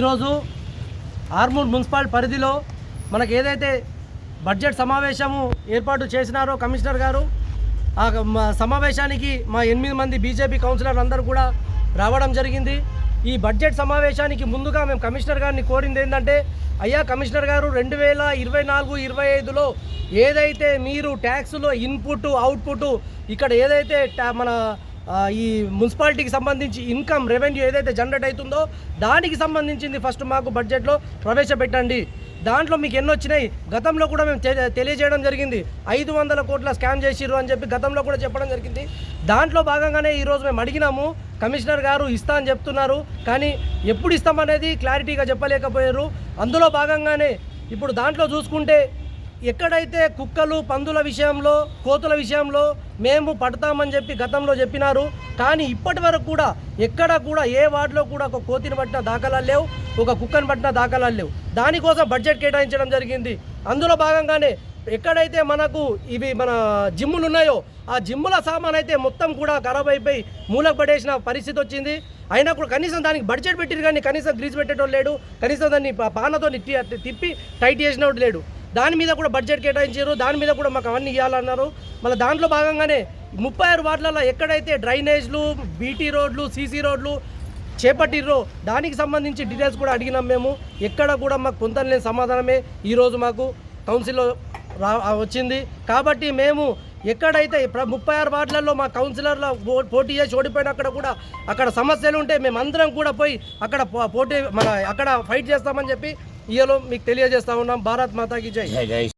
ఈరోజు ఆర్మూర్ మున్సిపాలిటీ పరిధిలో మనకు ఏదైతే బడ్జెట్ సమావేశము ఏర్పాటు చేసినారో కమిషనర్ గారు, ఆ సమావేశానికి మా 8 మంది బీజేపీ కౌన్సిలర్లు అందరూ కూడా రావడం జరిగింది. ఈ బడ్జెట్ సమావేశానికి ముందుగా మేము కమిషనర్ గారిని కోరింది ఏంటంటే, అయ్యా కమిషనర్ గారు 2024-25లో ఏదైతే మీరు ట్యాక్స్లో ఇన్పుట్ అవుట్పుట్ ఇక్కడ ఏదైతే మన ఈ మున్సిపాలిటీకి సంబంధించి ఇన్కమ్ రెవెన్యూ ఏదైతే జనరేట్ అవుతుందో దానికి సంబంధించింది ఫస్ట్ మాకు బడ్జెట్లో ప్రవేశపెట్టండి. దాంట్లో మీకు ఎన్ని వచ్చినాయి గతంలో కూడా మేము తెలియజేయడం జరిగింది. 500 కోట్ల స్కామ్ చేసిర్రు అని చెప్పి గతంలో కూడా చెప్పడం జరిగింది. దాంట్లో భాగంగానే ఈరోజు మేము అడిగినాము. కమిషనర్ గారు ఇస్తా అని చెప్తున్నారు, కానీ ఎప్పుడు ఇస్తామనేది క్లారిటీగా చెప్పలేకపోయారు. అందులో భాగంగానే ఇప్పుడు దాంట్లో చూసుకుంటే ఎక్కడైతే కుక్కలు పందుల విషయంలో కోతుల విషయంలో మేము పడతామని చెప్పి గతంలో చెప్పినారు, కానీ ఇప్పటి వరకు కూడా ఎక్కడ కూడా ఏ వార్డులో కూడా ఒక కోతిని పట్టిన దాఖలాలు లేవు, ఒక కుక్కను పట్టిన దాఖలాలు లేవు. దానికోసం బడ్జెట్ కేటాయించడం జరిగింది. అందులో భాగంగానే ఎక్కడైతే మనకు ఇవి మన జిమ్ములు ఉన్నాయో ఆ జిమ్ముల సామాన్ అయితే మొత్తం కూడా ఖరాబ్ అయిపోయి మూలకు పడేసిన పరిస్థితి వచ్చింది. అయినా కూడా కనీసం దానికి బడ్జెట్ పెట్టిరు, కానీ కనీసం గ్రీజ్ పెట్టేటోడు లేడు, కనీసం దాన్ని పానతో తిప్పి టైట్ చేసినోడు లేడు. దాని మీద కూడా బడ్జెట్ కేటాయించారు, దాని మీద కూడా మాకు అవన్నీ ఇవ్వాలన్నారు. మళ్ళీ దాంట్లో భాగంగానే 36 వార్డులలో ఎక్కడైతే డ్రైనేజ్లు, బీటీ రోడ్లు, సీసీ రోడ్లు చేపట్టిర్రో దానికి సంబంధించి డీటెయిల్స్ కూడా అడిగినాం మేము. ఎక్కడ కూడా మాకు పొందలేని సమాధానమే ఈరోజు మాకు కౌన్సిల్లో వచ్చింది. కాబట్టి మేము ఎక్కడైతే 36 వార్డులలో మా కౌన్సిలర్ల పోటీ చేసి ఓడిపోయిన అక్కడ సమస్యలు ఉంటే మేమందరం కూడా పోయి అక్కడ అక్కడ ఫైట్ చేస్తామని చెప్పి ఇవాళ మీకు తెలియజేస్తా ఉన్నాం. భారత్ మాతాకి జై.